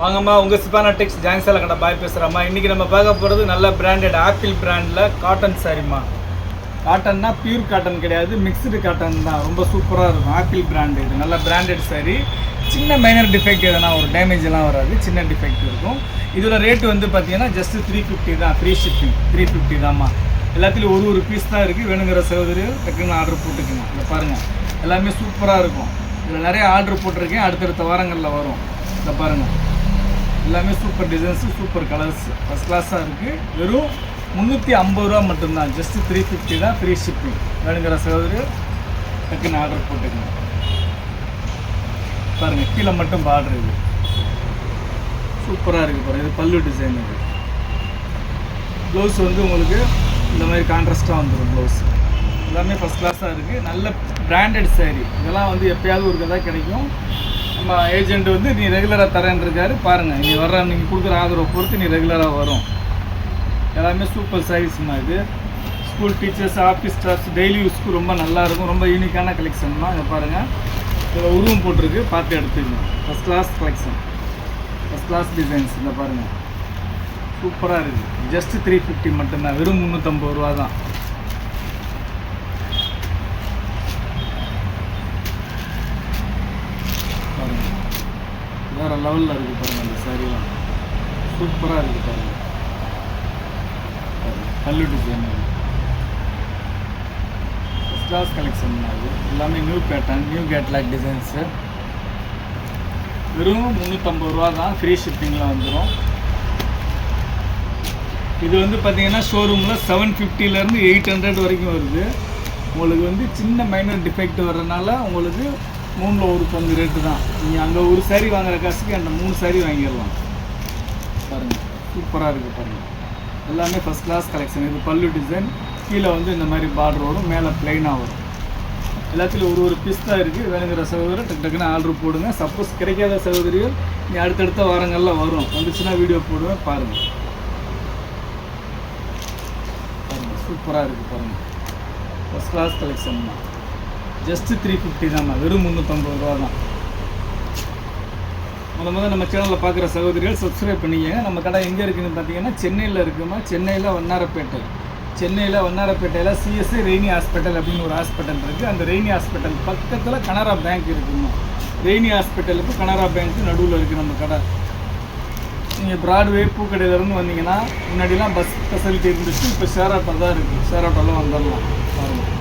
வாங்கம்மா உங்கள் சிபானா டெக்ஸ் ஜான்சால கடை பாய் பேசுகிறம்மா. இன்றைக்கி நம்ம பார்க்க போகிறது நல்ல பிராண்டட் ஆப்பிள் பிராண்டில் காட்டன் சாரிம்மா. காட்டன்னா பியூர் காட்டன் கிடையாது, மிக்ஸ்டு காட்டன் தான். ரொம்ப சூப்பராக இருக்கும். ஆப்பிள் பிராண்டு இது நல்ல பிராண்டட் சாரி. சின்ன மைனர் டிஃபெக்ட் எதனா ஒரு டேமேஜ் எல்லாம் வராது, சின்ன டிஃபெக்ட் இருக்கும். இதோட ரேட்டு வந்து பார்த்தீங்கன்னா ஜஸ்ட்டு 350 தான். ஃப்ரீ ஷிப்பிங் 350 தான்மா. எல்லாத்துலேயும் ஒரு பீஸ் தான் இருக்குது. வேணுங்கிற சகோதரி டக்குன்னு ஆர்டர் போட்டுக்குங்க. இதை பாருங்கள், எல்லாமே சூப்பராக இருக்கும். இதில் நிறைய ஆர்டர் போட்டிருக்கேன், அடுத்தடுத்த வாரங்களில் வரும். இதை பாருங்கள், எல்லாமே super designs, super colours, first கிளாஸாக இருக்குது. வெறும் 350 ரூபா மட்டும்தான். ஜஸ்ட்டு 350 தான். Free shipping. வேணுங்கிற சகோதரி டக்குன்னு ஆர்டர் போட்டுக்கணும். பாருங்கள், கீழே மட்டும் பார்டர் இது சூப்பராக இருக்குது. பாருங்கள், இது பல்லு டிசைன். இது ப்ளவுஸ் வந்து உங்களுக்கு இந்த மாதிரி கான்ட்ராஸ்ட்டாக வந்துடும். ப்ளவுஸ் எல்லாமே ஃபஸ்ட் கிளாஸாக இருக்குது. நல்ல பிராண்டட் சாரீ. இதெல்லாம் வந்து எப்போயாவது ஒரு தான் கிடைக்கும். நம்ம ஏஜென்ட் வந்து நீ ரெகுலராக தரேன்ருக்காரு. பாருங்கள், நீ வர்ற நீங்கள் கொடுக்குற ஆதரவை பொறுத்து நீ ரெகுலராக வரும். எல்லாமே சூப்பர் சாரீஸ்மா. இது school teachers, office staffs, daily யூஸ்க்கு ரொம்ப நல்லாயிருக்கும். ரொம்ப யூனிக்கான கலெக்ஷன் தான். இதை பாருங்கள், இதில் உருவம் போட்டிருக்கு, பார்த்து எடுத்துக்கணும். First class collection, first class designs. இதை பாருங்கள், சூப்பராக இருக்குது. ஜஸ்ட்டு 350 மட்டும்தான். வெறும் 350 ரூபா தான். பாருங்கள், வேறு லெவலில் இருக்குது. பாருங்கள், அந்த சாரீலாம் சூப்பராக இருக்குது. பாருங்கள், பல்லு டிசைன். ஃபஸ்ட் கிளாஸ் கலெக்ஷன் தான். இது எல்லாமே new pattern, new catalogue designs. வெறும் 350 ரூபா தான். ஃப்ரீ ஷிப்பிங்கில் வந்துடும். இது வந்து பார்த்திங்கன்னா ஷோரூமில் 750லேருந்து 800 வரைக்கும் வருது. உங்களுக்கு வந்து சின்ன மைனர் டிஃபெக்ட் வர்றதுனால உங்களுக்கு 3ல் 1 பங்கு ரேட்டு தான். நீங்கள் அங்கே ஒரு சாரீ வாங்குகிற காசுக்கு அந்த 3 சாரீ வாங்கிடலாம். பாருங்கள், சூப்பராக இருக்குது. பாருங்கள், எல்லாமே ஃபஸ்ட் கிளாஸ் கலெக்ஷன். இது பல்லு டிசைன். கீழே வந்து இந்த மாதிரி பார்டர் வரும், மேலே ப்ளைனாக வரும். எல்லாத்துலேயும் ஒரு பீஸ் தான் இருக்குது. வேணுங்கிற சகோதரி டக்குன்னு ஆர்டர் போடுங்க. சப்போஸ் கிடைக்காத சகோதரிகள் நீ அடுத்தடுத்த வாரங்களில் வரும், வந்துச்சுன்னா வீடியோ போடுவேன். பாருங்கள், சூப்பராக இருக்குது. பாருங்கள், ஃபஸ்ட் கிளாஸ் கலெக்ஷன் தான். ஜஸ்ட்டு 350 தான்மா. வெறும் 350 ரூபா தான். முதல்ல நம்ம சேனலில் பார்க்குற சகோதரிகள் சப்ஸ்கிரைப் பண்ணிக்கங்க. நம்ம கடை எங்கே இருக்குதுன்னு பார்த்தீங்கன்னா சென்னையில் இருக்குமா. சென்னையில் வண்ணாரப்பேட்டை. சென்னையில் வண்ணாரப்பேட்டையில் சிஎஸ்ஐ ரெய்னி ஹாஸ்பிட்டல் அப்படின்னு ஒரு ஹாஸ்பிட்டல் இருக்குது. அந்த ரெய்னி ஹாஸ்பிட்டல் பக்கத்தில் கனரா பேங்க் இருக்குமா. ரெய்னி ஹாஸ்பிட்டலுக்கு கனரா பேங்க்கு நடுவில் இருக்குது நம்ம கடை. நீங்கள் ப்ராட்வே பூக்கடையிலேருந்து வந்தீங்கன்னா முன்னாடிலாம் பஸ் ஃபெசிலிட்டி இருந்துச்சு. இப்போ ஷேர் ஆட்டோ தான் இருக்குது. ஷேர் ஆட்டோலாம் வந்துடலாம். பாருங்கள்,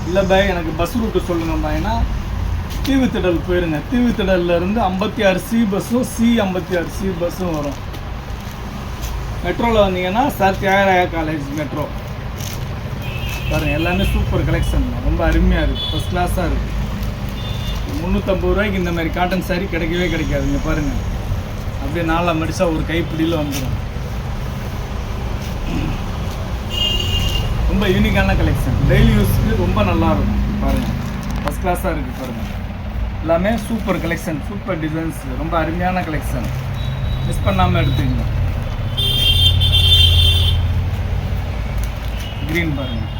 இல்லை பாய் எனக்கு பஸ் ரூட்டு சொல்லுங்கம்மா. ஏன்னா தீவுத்திடல் போயிருங்க. தீவுத்திடல்லேருந்து 56C பஸ்ஸும் C56C பஸ்ஸும் வரும். மெட்ரோவில் வந்தீங்கன்னா சார் தியாகராயா காலேஜ் மெட்ரோ. பாருங்கள், எல்லாமே சூப்பர் கலெக்ஷன். ரொம்ப அருமையாக இருக்குது, ஃபஸ்ட் கிளாஸாக இருக்குது. 350 ரூபாய்க்கு இந்த மாதிரி காட்டன் சாரீ கிடைக்கவே கிடைக்காதுங்க. பாருங்கள், அப்படியே நாளாக மடித்தா ஒரு கைப்பிடியில் வந்துடும். ரொம்ப யூனிக்கான கலெக்ஷன். டெய்லி யூஸ்க்கு ரொம்ப நல்லாயிருக்கும். பாருங்கள், ஃபஸ்ட் கிளாஸாக இருக்குது. பாருங்கள், எல்லாமே சூப்பர் கலெக்ஷன், சூப்பர் டிசைன்ஸ், ரொம்ப அருமையான கலெக்ஷன். மிஸ் பண்ணாமல் எடுத்துக்கங்க. க்ரீன் பாருங்கள்,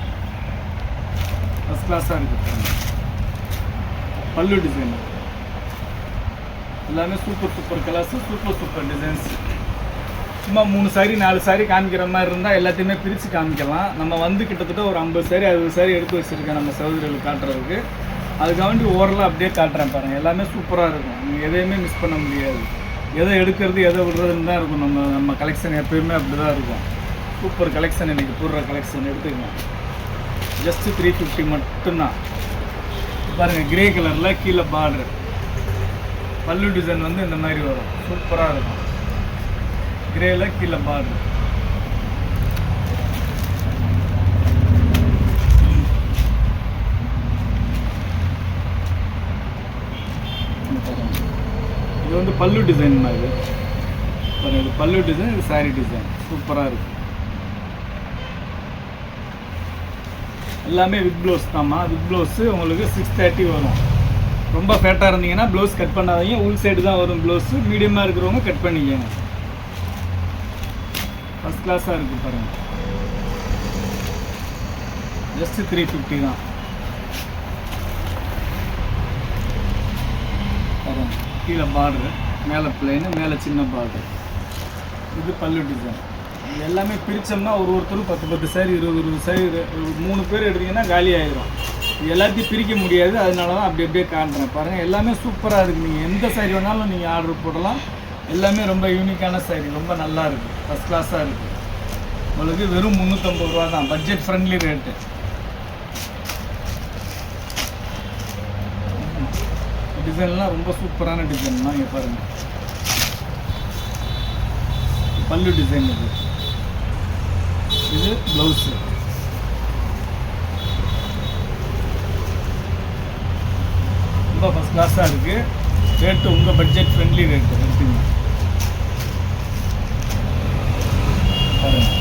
ஃபஸ்ட் கிளாஸாக இருக்குது. பாருங்கள், பல்லு டிசைன். எல்லாமே சூப்பர் கலர்ஸு, சூப்பர் டிசைன்ஸ். சும்மா 3 சாரீ 4 சாரீ காமிக்கிற மாதிரி இருந்தால் எல்லாத்தையுமே பிரித்து காமிக்கலாம். நம்ம வந்து கிட்டத்தட்ட ஒரு 50 சாரீ 60 சாரீ எடுத்து வச்சுருக்கேன் நம்ம சகோதரிகளுக்கு காட்டுறதுக்கு. அதுக்காண்டி ஓவரலாக அப்படியே காட்டுறேன். பாருங்கள், எல்லாமே சூப்பராக இருக்கும். நீங்கள் எதையுமே மிஸ் பண்ண முடியாது. எதை எடுக்கிறது எதை விடுறதுன்னு தான் இருக்கும். நம்ம கலெக்ஷன் எப்போயுமே அப்படி தான் இருக்கும். Super collection. இன்றைக்கி போடுற கலெக்ஷன் எடுத்துக்கணும். ஜஸ்ட்டு 350 மட்டும்தான். பாருங்கள், கிரே கலரில் கீழே பார்டர், பல்லு டிசைன் வந்து இந்த மாதிரி வரும். சூப்பராக இருக்கும். கிரேல கீழே பார்டர். இது வந்து பல்லு டிசைன் மாதிரி. பாருங்கள், இது பல்லு டிசைன், இது சாரீ டிசைன். சூப்பராக இருக்குது. எல்லாமே வித் ப்ளவுஸ் தான்மா. வித் ப்ளவுஸு உங்களுக்கு 630 வரும். ரொம்ப ஃபேட்டாக இருந்தீங்கன்னா ப்ளவுஸ் கட் பண்ணாதீங்க. உள் சைடு தான் வரும் ப்ளவுஸு. மீடியமாக இருக்கிறவங்க கட் பண்ணிக்கங்க. ஃபஸ்ட் கிளாஸாக இருக்குது. பாருங்கள், ஜஸ்ட்டு 350 தான். பாருங்கள், கீழே பார்டரு மேலே பிளைனு, மேலே சின்ன பார்டர். இது பல்லு டிசைன். இது எல்லாமே பிரித்தோம்னா ஒருத்தரும் 10 சாரி 20 சாரி 3 பேர் எடுத்தீங்கன்னா காலி ஆகிடும். இது எல்லாத்தையும் பிரிக்க முடியாது, அதனால தான் அப்படி அப்படியே காட்டுறேன். பாருங்கள், எல்லாமே சூப்பராக இருக்குது. நீங்கள் எந்த சாரி வேணாலும் நீங்கள் ஆர்டர் போடலாம். எல்லாமே ரொம்ப யூனிக்கான சாரி, ரொம்ப நல்லா இருக்குது, ஃபஸ்ட் கிளாஸாக இருக்குது. உங்களுக்கு வெறும் 350 ரூபா தான், பட்ஜெட் ஃப்ரெண்ட்லி ரேட்டு. டிசைன்லாம் ரொம்ப சூப்பரான டிசைன்லாம் இங்கே பாருங்கள். பல்லு டிசைன் இது ப்ளவுஸு. ரொம்ப ஃபஸ்ட் கிளாஸாக இருக்குது. ரேட்டு உங்கள் பட்ஜெட் ஃப்ரெண்ட்லி ரேட்டு எடுத்துங்க. பாருங்கள்,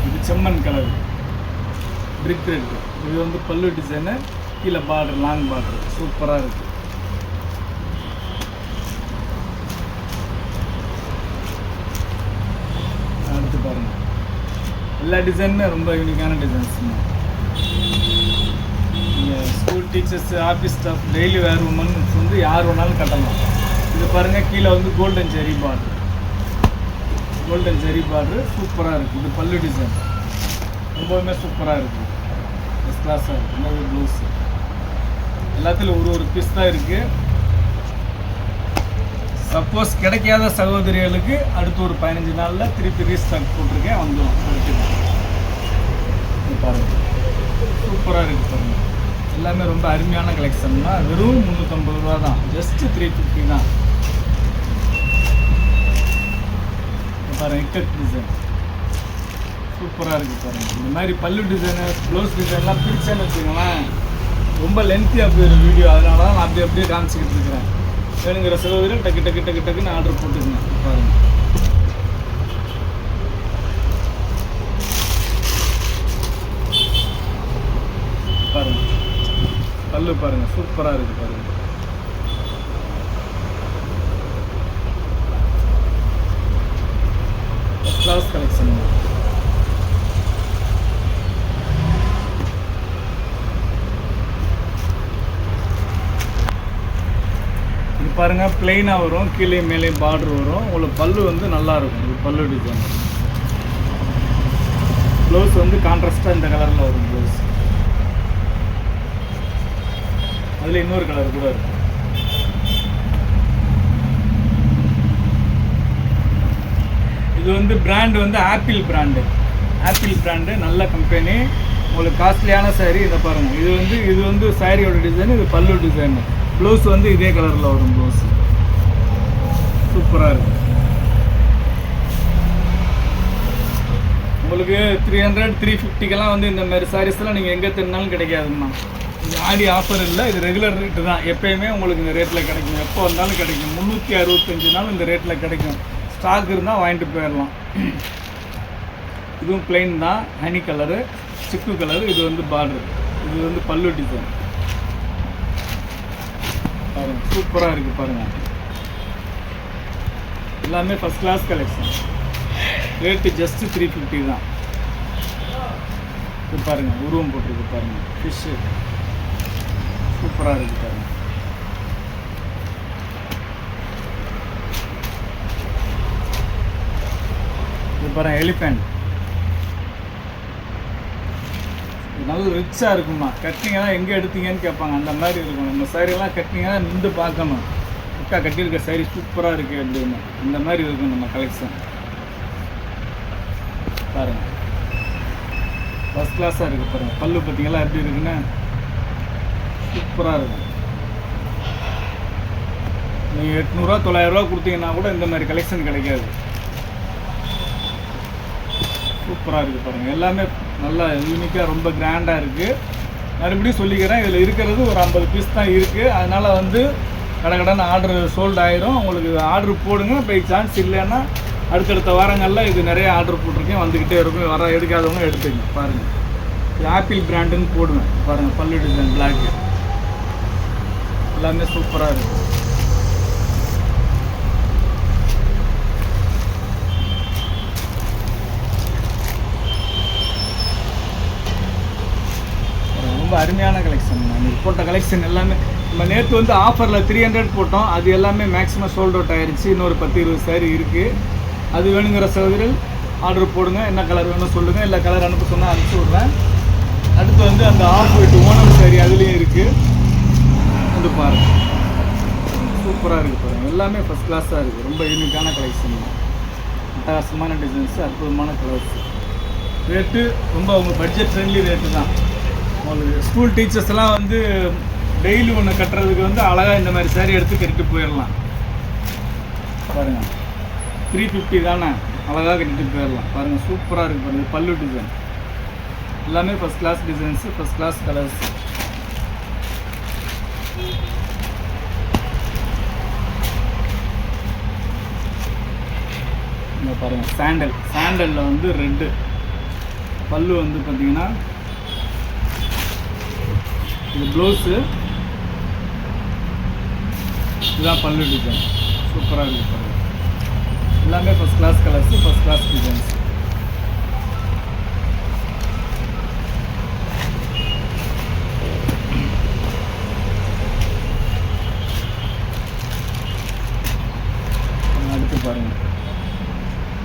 இது செம்மண் கலர் பிரிக் ரெட். இது வந்து பல்லு டிசைனு, கீழே பார்டர் லாங் பார்டர் சூப்பராக இருக்குது. அடுத்து பாருங்கள், எல்லா டிசைனுமே ரொம்ப யூனிக்கான டிசைன்ஸ். நீங்கள் school teachers, office staff, daily வேர் உமன்ஸ் வந்து யார் வேணாலும் கட்டலாம். இது பாருங்கள், கீழே வந்து கோல்டன் ஜெரி பார்டர், கோல்டன் ஜெரி பார்டர் சூப்பராக இருக்குது. இது பல்லு டிசைன் ரொம்பவுமே சூப்பராக இருக்குது, ஃபஸ்ட் கிளாஸாக இருக்குது. இந்த ப்ளவுஸு எல்லாத்துலையும் ஒரு பீஸ் தான் இருக்குது. சப்போஸ் கிடைக்காத சகோதரிகளுக்கு அடுத்து ஒரு 15 நாளில் திருப்பி ரீஸ்டாக் போட்டிருக்கேன், வந்துடும். பாருங்கள், சூப்பராக இருக்குது. பாருங்கள், எல்லாமே ரொம்ப அருமையான கலெக்ஷன் தான். வெறும் 350 ரூபா தான், ஜஸ்ட் 350 தான். பாருங்கள், இக்கட் டிசைன் சூப்பராக இருக்குது. பாருங்கள், இந்த மாதிரி பல்லு டிசைனு, ப்ளவுஸ் டிசைன்லாம் பிரிச்சேன்னு வச்சுக்கோங்களேன், ரொம்ப லென்த்தியாக போயிடும் வீடியோ. அதனால தான் நான் அப்படியே காமிச்சிக்கிட்டு இருக்கிறேன். வேணுங்கிற சகோதரன் டக்குன்னு ஆர்டர் போட்டுக்கங்க. பாருங்கள், பாருங்கள் பல்லு பாருங்கள், சூப்பராக இருக்குது. பாருங்கள், கிளாஸ் கலெக்ஷன். இது பாருங்கள், பிளெயினாக வரும், கீழே மேலே பார்டர் வரும். உங்களுக்கு பல்லு வந்து நல்லாயிருக்கும். இது பல்லு டிசைன். ப்ளவுஸ் வந்து கான்ட்ராஸ்டாக இந்த கலரில் வரும் ப்ளவுஸ். அதில் இன்னொரு கலர் கூட இருக்கும். இது வந்து பிராண்டு வந்து ஆப்பிள் பிராண்டு நல்ல கம்பெனி. உங்களுக்கு காஸ்ட்லியான சாரீ. இதை பாருங்கள், இது வந்து சாரியோட டிசைன், இது பல்லு டிசைன். ப்ளவுஸ் வந்து இதே கலரில் வரும் ப்ளவுஸ். சூப்பராக இருக்குது. உங்களுக்கு 300 350 வந்து இந்த மாதிரி சாரீஸ்லாம் நீங்கள் எங்கே தின்னாலும் கிடைக்காதுங்கண்ணா. இது ஆடி ஆஃபர் இல்லை, இது ரெகுலர் ரேட்டு தான். எப்போயுமே உங்களுக்கு இந்த ரேட்டில் கிடைக்கும், எப்போ வந்தாலும் கிடைக்கும். 365 நாள் இந்த ரேட்டில் கிடைக்கும். ஸ்டாக் இருந்தால் வாங்கிட்டு போயிடலாம். இதுவும் பிளெயின் தான், ஹனி கலரு, சிக்கு கலரு. இது வந்து பார்டர், இது வந்து பல்லு டிசைன். பாருங்கள், சூப்பராக இருக்குது. பாருங்கள், எல்லாமே first class collection. Rate just 350 தான். இது பாருங்கள், உருவம் போட்டிருக்கு. பாருங்கள், ஃபிஷ்ஷு சூப்பராக இருக்குது. பாருங்கள், இது பாருங்கள், எலிஃபெண்ட். நல்ல ரிச்சாக இருக்குமா. கட்டிங்கன்னா எங்கே எடுத்தீங்கன்னு கேட்பாங்க, அந்த மாதிரி இருக்கும். இந்த சாரீலாம் கட்டிங்கன்னா நின்று பார்க்கணும், அக்கா கட்டியிருக்க சாரீ சூப்பராக இருக்குது அப்படின்னு. இந்த மாதிரி இருக்கும் நம்ம கலெக்ஷன். பாருங்கள், ஃபஸ்ட் கிளாஸாக இருக்குது. பாருங்கள், பல்லு பார்த்தீங்களா எப்படி இருக்குன்னு, சூப்பராக இருக்கும். நீங்கள் 800 900 கொடுத்தீங்கன்னா கூட இந்த மாதிரி கலெக்ஷன் கிடைக்காது. சூப்பராக இருக்குது. பாருங்கள், எல்லாமே நல்லா யூனிக்காக ரொம்ப கிராண்டாக இருக்குது. மறுபடியும் சொல்லிக்கிறேன், இதில் இருக்கிறது ஒரு 50 பீஸ் தான் இருக்குது. அதனால் வந்து கடன் ஆர்டர் சோல்ட் ஆயிரும். உங்களுக்கு ஆர்டர் போடுங்க. பை சான்ஸ் இல்லைன்னா அடுத்தடுத்த வாரங்களில் இது நிறைய ஆர்டர் போட்டிருக்கேன், வந்துக்கிட்டே இருக்கும். வர எடுக்காதவங்க எடுத்துங்க. பாருங்கள், இது ஆப்பிள் பிராண்டுன்னு போடுவேன். பாருங்கள், பல்லு டிசைன் பிளாக்கு எல்லாமே சூப்பராக இருக்குது. ரொம்ப அருமையான கலெக்ஷன். நான் போட்ட கலெக்ஷன் எல்லாமே நம்ம நேற்று வந்து ஆஃபரில் 300 போட்டோம், அது எல்லாமே மேக்ஸிமம் சோல்ட் அவுட் ஆயிடுச்சு. இன்னொரு 10-20 சாரி இருக்குது. அது வேணுங்கிற சகோதரர்கள் ஆர்டர் போடுங்க. என்ன கலர் வேணும் சொல்லுங்கள், இல்லை கலர் அனுப்ப சொன்னால் அனுப்பிச்சி விட்றேன். அடுத்து வந்து அந்த ஆஃப் ஒயிட் ஓனம் சாரி அதுலேயும் இருக்குது. வந்து பாருங்கள், சூப்பராக இருக்குது பாருங்கள். எல்லாமே ஃபஸ்ட் கிளாஸாக இருக்குது. ரொம்ப யூனிக்கான கலெக்ஷன், அட்டகாசமான டிசைன்ஸு, அற்புதமான கலர்ஸ். ரேட்டு ரொம்ப அவங்க பட்ஜெட் ஃப்ரெண்ட்லி ரேட்டு தான். உங்களுக்கு ஸ்கூல் டீச்சர்ஸ் எல்லாம் வந்து டெய்லி ஒன்று கட்டுறதுக்கு வந்து அழகாக இந்த மாதிரி சாரி எடுத்து கட்டிட்டு போயிடலாம். பாருங்கள் 350 தானே, அழகாக கட்டிட்டு போயிடலாம். பாருங்கள் சூப்பராக இருக்குது பாருங்கள். பல்லு டிசைன் எல்லாமே first class designs, first class colours. இங்கே பாருங்கள் சாண்டலில் வந்து ரெட்டு பல்லு வந்து பார்த்தீங்கன்னா இது ப்ளவுஸு, இதுதான் பல்லு டிசைன். சூப்பராக இருக்குது பாருங்கள். எல்லாமே first class colours, first class designs. அடுத்து பாருங்கள்,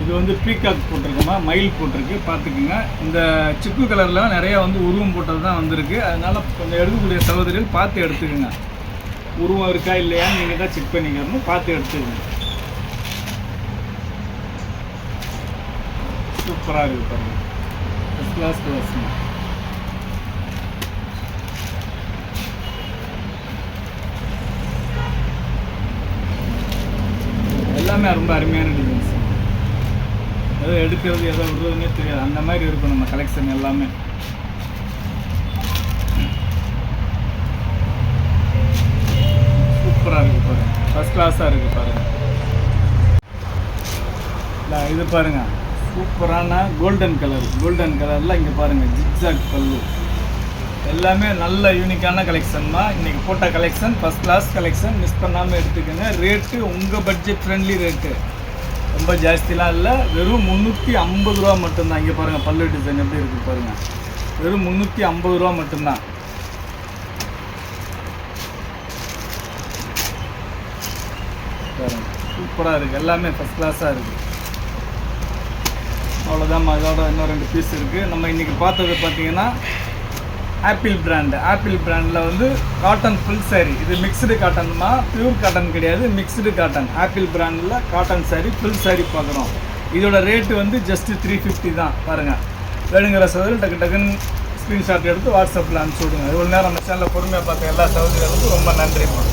இது வந்து பீகாக் போட்டிருக்கோமா, மயில் போட்டிருக்கு, பார்த்துக்குங்க. இந்த சிக்கு கலரில் நிறையா வந்து உருவம் போட்டது தான் வந்திருக்கு. அதனால் கொஞ்சம் எடுக்கக்கூடிய சகோதரிகள் பார்த்து எடுத்துக்கோங்க. உருவம் இருக்கா இல்லையான்னு நீங்கள் தான் செக் பண்ணிக்கணும், பார்த்து எடுத்துக்கோங்க. சூப்பராக இருக்குது பாருங்கள், ஃபஸ்ட் கிளாஸ் கலர்ஸுங்க. எல்லாமே ரொம்ப அருமையான டிசைன்ஸ். எதோ எடுக்கிறது எதோ விடுறதுன்னே தெரியாது, அந்த மாதிரி இருக்கும் நம்ம கலெக்ஷன் எல்லாமே. சூப்பராக இருக்குது பாருங்கள், ஃபஸ்ட் கிளாஸாக இருக்குது பாருங்கள். இல்லை இது பாருங்கள், சூப்பரான கோல்டன் கலரில் இங்கே பாருங்கள் ஜிக்ஸாக் பல்லு. எல்லாமே நல்ல யூனிக்கான கலெக்ஷன் தான். இன்றைக்கி போட்ட collection first class collection, miss பண்ணாமல் எடுத்துக்கோங்க. ரேட்டு உங்கள் பட்ஜெட் ஃப்ரெண்ட்லி ரேட்டு, ரொம்ப ஜாஸ்திலாம் இல்லை. வெறும் 350 ரூபா மட்டும்தான். இங்கே பாருங்கள் பல்லு டிசைன் எப்படி இருக்குது பாருங்கள், வெறும் 350 ரூபா மட்டும்தான். பாருங்கள் சூப்பராக இருக்குது, எல்லாமே ஃபஸ்ட் கிளாஸாக இருக்குது. அவ்வளோதான், அதோட இன்னும் 2 பீஸ் இருக்குது. நம்ம இன்றைக்கி பார்த்தது பார்த்தீங்கன்னா ஆப்பிள் பிராண்டில் வந்து காட்டன் ஃபுல் சாரீ. இது மிக்ஸ்டு காட்டன்மா, பியூர் காட்டன் கிடையாது, மிக்ஸ்டு காட்டன். ஆப்பிள் பிராண்டில் காட்டன் சாரீ, ஃபுல் சாரீ பார்க்குறோம். இதோட ரேட்டு வந்து ஜஸ்ட்டு 350 தான். பாருங்கள், வேணுங்கிற சகோதரி டக்குன்னு ஸ்க்ரீன்ஷாட் எடுத்து வாட்ஸ்அப்பில் அனுப்பிச்சி விடுங்க. இவ்வளோ நேரம் நம்ம சேனலில் பொறுமையாக பார்த்த எல்லா சகோதரிகளுக்கும் ரொம்ப நன்றிம்மா.